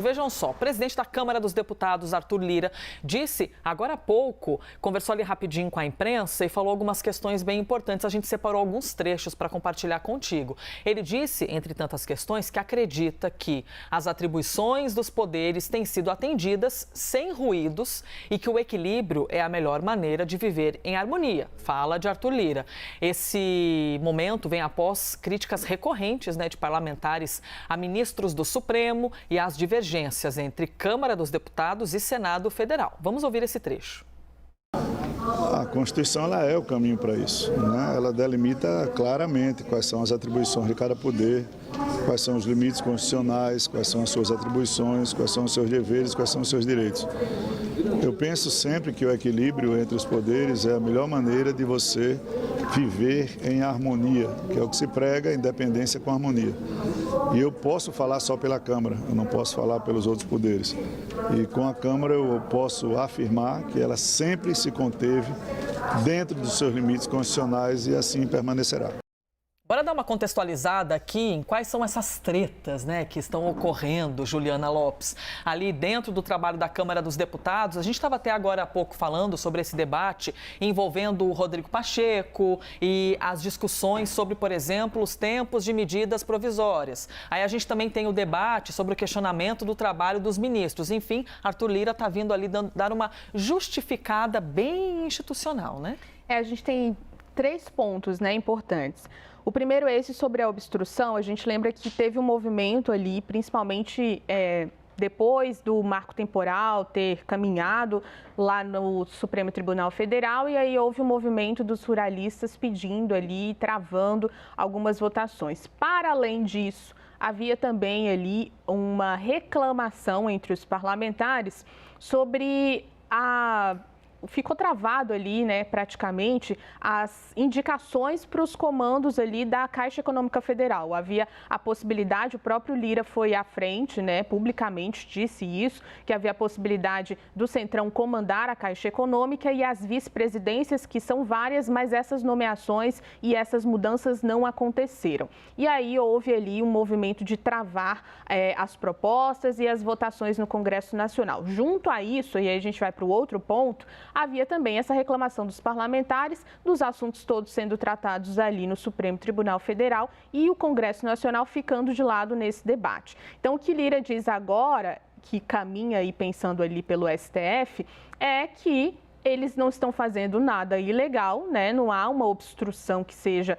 Vejam só, o presidente da Câmara dos Deputados, Arthur Lira, disse agora há pouco, conversou ali rapidinho com a imprensa e falou algumas questões bem importantes. A gente separou alguns trechos para compartilhar contigo. Ele disse, entre tantas questões, que acredita que as atribuições dos poderes têm sido atendidas sem ruídos e que o equilíbrio é a melhor maneira de viver em harmonia. Fala de Arthur Lira. Esse momento vem após críticas recorrentes, de parlamentares a ministros do Supremo e às divergências entre Câmara dos Deputados e Senado Federal. Vamos ouvir esse trecho. A Constituição ela é o caminho para isso, né? Ela delimita claramente quais são as atribuições de cada poder, quais são os limites constitucionais, quais são as suas atribuições, quais são os seus deveres, quais são os seus direitos. Eu penso sempre que o equilíbrio entre os poderes é a melhor maneira de você viver em harmonia, que é o que se prega, independência com harmonia. E eu posso falar só pela Câmara, eu não posso falar pelos outros poderes. E com a Câmara eu posso afirmar que ela sempre se conteve dentro dos seus limites constitucionais e assim permanecerá. Bora dar uma contextualizada aqui em quais são essas tretas, que estão ocorrendo, Juliana Lopes. Ali dentro do trabalho da Câmara dos Deputados, a gente estava até agora há pouco falando sobre esse debate envolvendo o Rodrigo Pacheco e as discussões sobre, por exemplo, os tempos de medidas provisórias. Aí a gente também tem o debate sobre o questionamento do trabalho dos ministros. Enfim, Arthur Lira está vindo ali dar uma justificada bem institucional, né? A gente tem 3 pontos, importantes. O primeiro é esse sobre a obstrução. A gente lembra que teve um movimento ali, principalmente depois do marco temporal ter caminhado lá no Supremo Tribunal Federal, e aí houve um movimento dos ruralistas pedindo ali, travando algumas votações. Para além disso, havia também ali uma reclamação entre os parlamentares sobre ficou travado ali, praticamente, as indicações para os comandos ali da Caixa Econômica Federal. Havia a possibilidade, o próprio Lira foi à frente, publicamente disse isso, que havia a possibilidade do Centrão comandar a Caixa Econômica e as vice-presidências, que são várias, mas essas nomeações e essas mudanças não aconteceram. E aí houve ali um movimento de travar as propostas e as votações no Congresso Nacional. Junto a isso, e aí a gente vai para o outro ponto, havia também essa reclamação dos parlamentares, dos assuntos todos sendo tratados ali no Supremo Tribunal Federal e o Congresso Nacional ficando de lado nesse debate. Então, o que Lira diz agora, que caminha aí pensando ali pelo STF, é que eles não estão fazendo nada ilegal, não há uma obstrução que seja,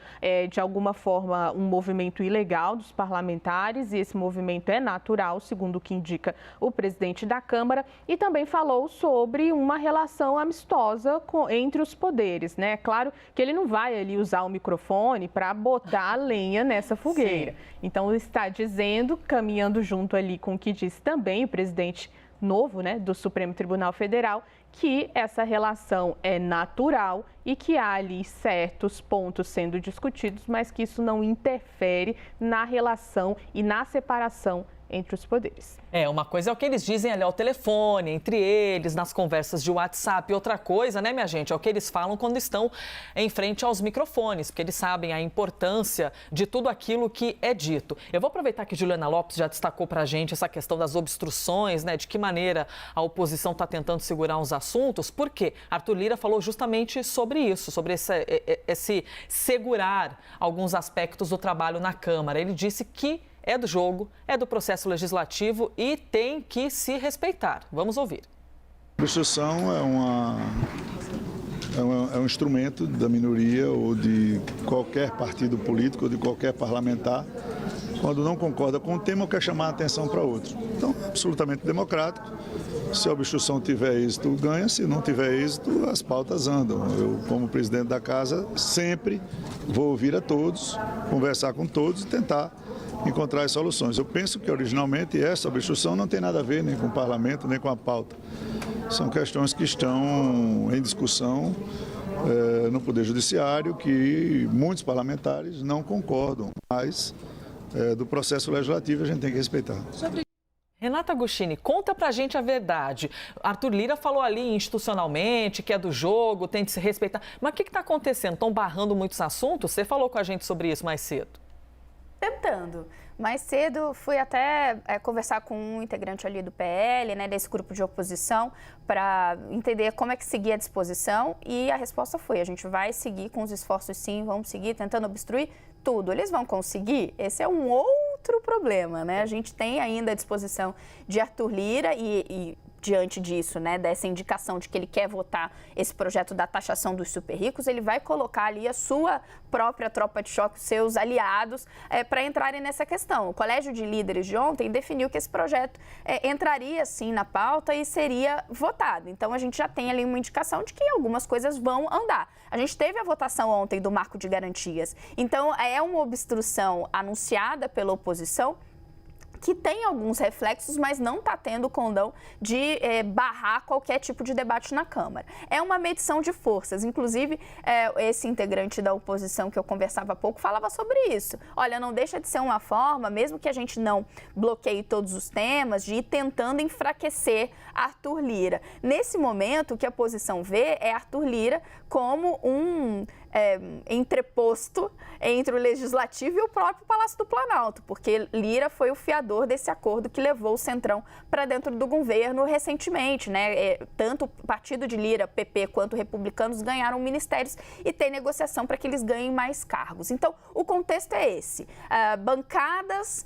de alguma forma, um movimento ilegal dos parlamentares, e esse movimento é natural, segundo o que indica o presidente da Câmara, e também falou sobre uma relação amistosa entre os poderes, É claro que ele não vai ali usar o microfone para botar a lenha nessa fogueira. Sim. Então, está dizendo, caminhando junto ali com o que disse também o presidente novo, do Supremo Tribunal Federal, que essa relação é natural e que há ali certos pontos sendo discutidos, mas que isso não interfere na relação e na separação entre os poderes. Uma coisa é o que eles dizem ali ao telefone, entre eles, nas conversas de WhatsApp. E outra coisa, minha gente, é o que eles falam quando estão em frente aos microfones, porque eles sabem a importância de tudo aquilo que é dito. Eu vou aproveitar que Juliana Lopes já destacou pra gente essa questão das obstruções, de que maneira a oposição está tentando segurar uns assuntos, porque Arthur Lira falou justamente sobre isso, sobre esse segurar alguns aspectos do trabalho na Câmara. Ele disse que é do jogo, é do processo legislativo e tem que se respeitar. Vamos ouvir. A obstrução é um instrumento da minoria ou de qualquer partido político ou de qualquer parlamentar, quando não concorda com um tema ou quer chamar a atenção para outro. Então, é absolutamente democrático. Se a obstrução tiver êxito, ganha. Se não tiver êxito, as pautas andam. Eu, como presidente da casa, sempre vou ouvir a todos, conversar com todos e tentar encontrar as soluções. Eu penso que, originalmente, essa obstrução não tem nada a ver nem com o parlamento, nem com a pauta. São questões que estão em discussão no Poder Judiciário, que muitos parlamentares não concordam, mas do processo legislativo a gente tem que respeitar. Renata Agostini, conta pra gente a verdade. Arthur Lira falou ali institucionalmente que é do jogo, tem que se respeitar. Mas o que está acontecendo? Estão barrando muitos assuntos? Você falou com a gente sobre isso mais cedo. Tentando, Mais cedo fui até conversar com um integrante ali do PL, né, desse grupo de oposição, para entender como é que seguia a disposição, e a resposta foi: a gente vai seguir com os esforços sim, vamos seguir tentando obstruir tudo. Eles vão conseguir? Esse é um outro problema, né? A gente tem ainda a disposição de Arthur Lira e diante disso, né, dessa indicação de que ele quer votar esse projeto da taxação dos super ricos, ele vai colocar ali a sua própria tropa de choque, seus aliados, para entrarem nessa questão. O Colégio de Líderes de ontem definiu que esse projeto entraria, sim, na pauta e seria votado. Então, a gente já tem ali uma indicação de que algumas coisas vão andar. A gente teve a votação ontem do Marco de Garantias. Então, é uma obstrução anunciada pela oposição, que tem alguns reflexos, mas não está tendo condão de barrar qualquer tipo de debate na Câmara. É uma medição de forças. Inclusive, esse integrante da oposição que eu conversava há pouco falava sobre isso. Olha, não deixa de ser uma forma, mesmo que a gente não bloqueie todos os temas, de ir tentando enfraquecer Arthur Lira. Nesse momento, o que a oposição vê é Arthur Lira como um entreposto entre o Legislativo e o próprio Palácio do Planalto, porque Lira foi o fiador desse acordo que levou o Centrão para dentro do governo recentemente, né? Tanto o partido de Lira, PP, quanto republicanos ganharam ministérios e tem negociação para que eles ganhem mais cargos. Então, o contexto é esse. Bancadas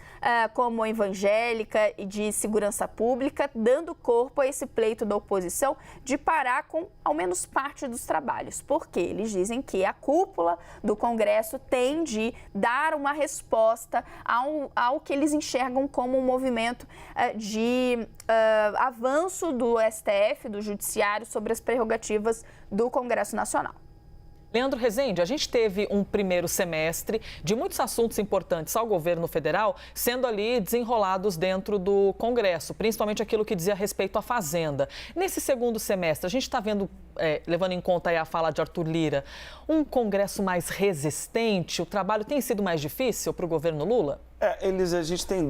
como a evangélica e de segurança pública dando corpo a esse pleito da oposição de parar com ao menos parte dos trabalhos, porque eles dizem que a cúpula do Congresso tem de dar uma resposta ao que eles enxergam como um movimento de avanço do STF, do Judiciário, sobre as prerrogativas do Congresso Nacional. Leandro Rezende, a gente teve um primeiro semestre de muitos assuntos importantes ao governo federal sendo ali desenrolados dentro do Congresso, principalmente aquilo que dizia respeito à Fazenda. Nesse segundo semestre, a gente está vendo, levando em conta aí a fala de Arthur Lira, um Congresso mais resistente? O trabalho tem sido mais difícil para o governo Lula? A gente tem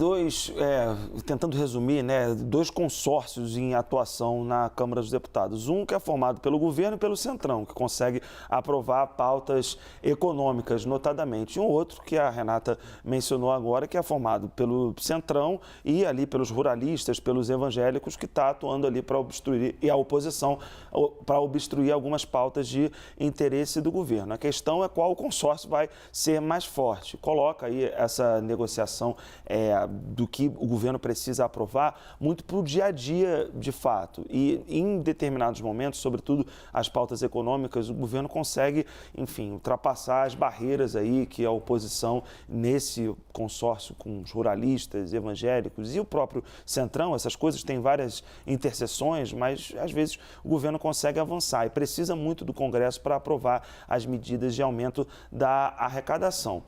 tentando resumir, né, dois consórcios em atuação na Câmara dos Deputados. Um que é formado pelo governo e pelo Centrão, que consegue aprovar pautas econômicas, notadamente. E um outro, que a Renata mencionou agora, que é formado pelo Centrão e ali pelos ruralistas, pelos evangélicos, que está atuando ali para obstruir, e a oposição, para obstruir algumas pautas de interesse do governo. A questão é qual consórcio vai ser mais forte. Coloca aí essa negociação do que o governo precisa aprovar muito para o dia a dia, de fato. E em determinados momentos, sobretudo as pautas econômicas, o governo consegue, enfim, ultrapassar as barreiras aí que a oposição, nesse consórcio com os ruralistas, evangélicos e o próprio Centrão, essas coisas têm várias interseções, mas às vezes o governo consegue avançar e precisa muito do Congresso para aprovar as medidas de aumento da arrecadação.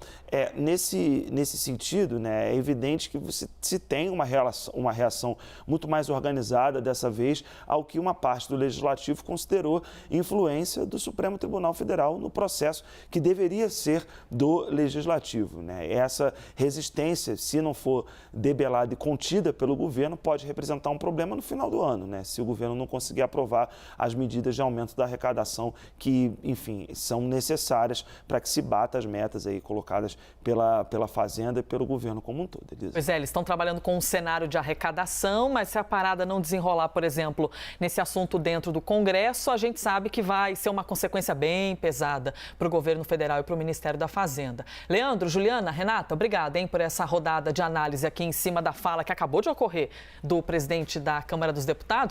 Nesse sentido, né, é evidente que se tem uma reação muito mais organizada dessa vez ao que uma parte do Legislativo considerou influência do Supremo Tribunal Federal no processo que deveria ser do Legislativo, né? Essa resistência, se não for debelada e contida pelo governo, pode representar um problema no final do ano, né? Se o governo não conseguir aprovar as medidas de aumento da arrecadação que, enfim, são necessárias para que se bata as metas aí colocadas pela Fazenda e pelo governo como um todo, Elisa. Pois eles estão trabalhando com um cenário de arrecadação, mas se a parada não desenrolar, por exemplo, nesse assunto dentro do Congresso, a gente sabe que vai ser uma consequência bem pesada para o governo federal e para o Ministério da Fazenda. Leandro, Juliana, Renata, obrigada, por essa rodada de análise aqui em cima da fala que acabou de ocorrer do presidente da Câmara dos Deputados.